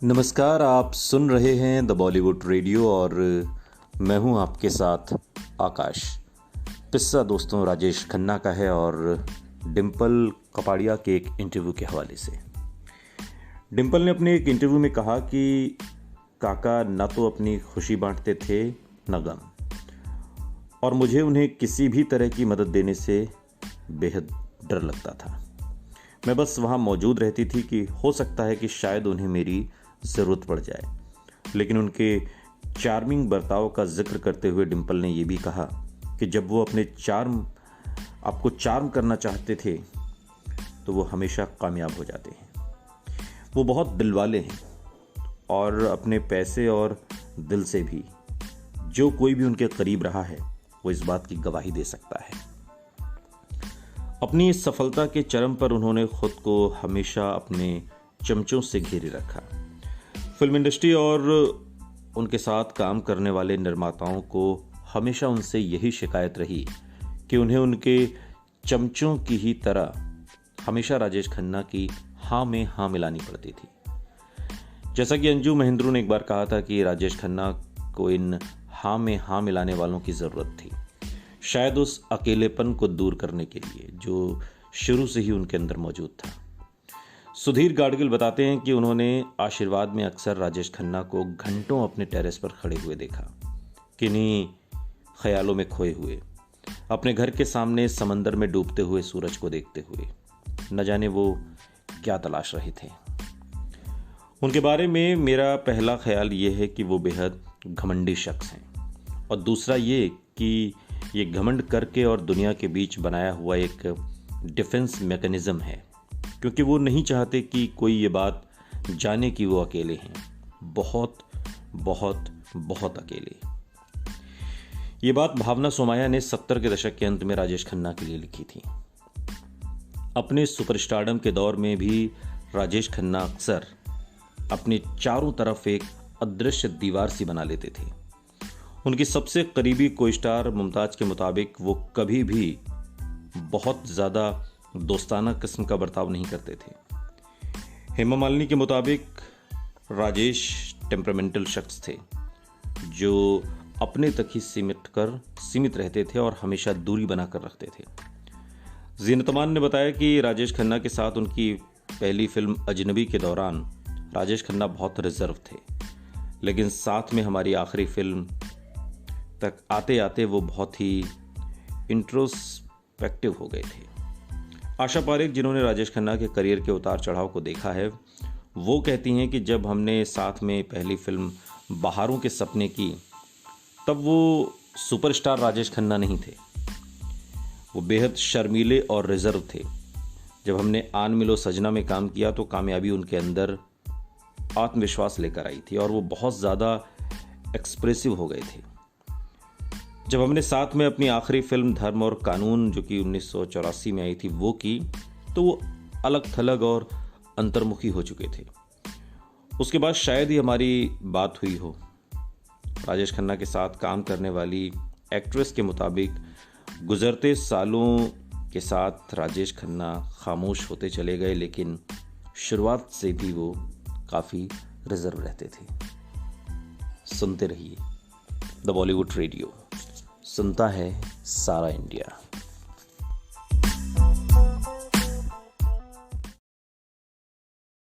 नमस्कार, आप सुन रहे हैं द बॉलीवुड रेडियो और मैं हूं आपके साथ आकाश। किस्सा दोस्तों राजेश खन्ना का है और डिम्पल कपाड़िया के एक इंटरव्यू के हवाले से। डिम्पल ने अपने एक इंटरव्यू में कहा कि काका न तो अपनी खुशी बांटते थे न गम, और मुझे उन्हें किसी भी तरह की मदद देने से बेहद डर लगता था। मैं बस वहाँ मौजूद रहती थी कि हो सकता है कि शायद उन्हें मेरी ज़रूरत पड़ जाए। लेकिन उनके चार्मिंग बर्ताव का जिक्र करते हुए डिम्पल ने यह भी कहा कि जब वो आपको चार्म करना चाहते थे तो वो हमेशा कामयाब हो जाते हैं। वो बहुत दिल वाले हैं और अपने पैसे और दिल से भी जो कोई भी उनके करीब रहा है वो इस बात की गवाही दे सकता है। अपनी इस सफलता के चरम पर उन्होंने खुद को हमेशा अपने चमचों से घेरे रखा। फिल्म इंडस्ट्री और उनके साथ काम करने वाले निर्माताओं को हमेशा उनसे यही शिकायत रही कि उन्हें उनके चमचों की ही तरह हमेशा राजेश खन्ना की हाँ में हाँ मिलानी पड़ती थी। जैसा कि अंजू महेंद्रू ने एक बार कहा था कि राजेश खन्ना को इन हाँ में हाँ मिलाने वालों की ज़रूरत थी, शायद उस अकेलेपन को दूर करने के लिए जो शुरू से ही उनके अंदर मौजूद था। सुधीर गाडगिल बताते हैं कि उन्होंने आशीर्वाद में अक्सर राजेश खन्ना को घंटों अपने टेरेस पर खड़े हुए देखा, किन्हीं ख्यालों में खोए हुए, अपने घर के सामने समंदर में डूबते हुए सूरज को देखते हुए। न जाने वो क्या तलाश रहे थे। उनके बारे में मेरा पहला ख्याल ये है कि वो बेहद घमंडी शख्स हैं, और दूसरा ये कि ये घमंड करके और दुनिया के बीच बनाया हुआ एक डिफेंस मैकेनिज्म है, क्योंकि वो नहीं चाहते कि कोई ये बात जाने कि वो अकेले हैं, बहुत बहुत बहुत अकेले। ये बात भावना सोमाया ने 70 के दशक के अंत में राजेश खन्ना के लिए लिखी थी। अपने सुपरस्टारडम के दौर में भी राजेश खन्ना अक्सर अपने चारों तरफ एक अदृश्य दीवार सी बना लेते थे। उनकी सबसे करीबी को-स्टार मुमताज के मुताबिक वो कभी भी बहुत ज़्यादा दोस्ताना किस्म का बर्ताव नहीं करते थे। हेमा मालिनी के मुताबिक राजेश टेम्परामेंटल शख्स थे जो अपने तक ही सीमित रहते थे और हमेशा दूरी बनाकर रखते थे। ज़ीनत अमान ने बताया कि राजेश खन्ना के साथ उनकी पहली फिल्म अजनबी के दौरान राजेश खन्ना बहुत रिजर्व थे, लेकिन साथ में हमारी आखिरी फिल्म तक आते आते वो बहुत ही इंट्रोस्पेक्टिव हो गए थे। आशा पारेख, जिन्होंने राजेश खन्ना के करियर के उतार चढ़ाव को देखा है, वो कहती हैं कि जब हमने साथ में पहली फिल्म बहारों के सपने की तब वो सुपरस्टार राजेश खन्ना नहीं थे, वो बेहद शर्मीले और रिजर्व थे। जब हमने आन मिलो सजना में काम किया तो कामयाबी उनके अंदर आत्मविश्वास लेकर आई थी और वो बहुत ज़्यादा एक्सप्रेसिव हो गए थे। जब हमने साथ में अपनी आखिरी फिल्म धर्म और कानून, जो कि 1984 में आई थी, वो की तो वो अलग थलग और अंतर्मुखी हो चुके थे। उसके बाद शायद ही हमारी बात हुई हो। राजेश खन्ना के साथ काम करने वाली एक्ट्रेस के मुताबिक गुजरते सालों के साथ राजेश खन्ना खामोश होते चले गए, लेकिन शुरुआत से भी वो काफ़ी रिजर्व रहते थे। सुनते रहिए द बॉलीवुड रेडियो, सुनता है सारा इंडिया।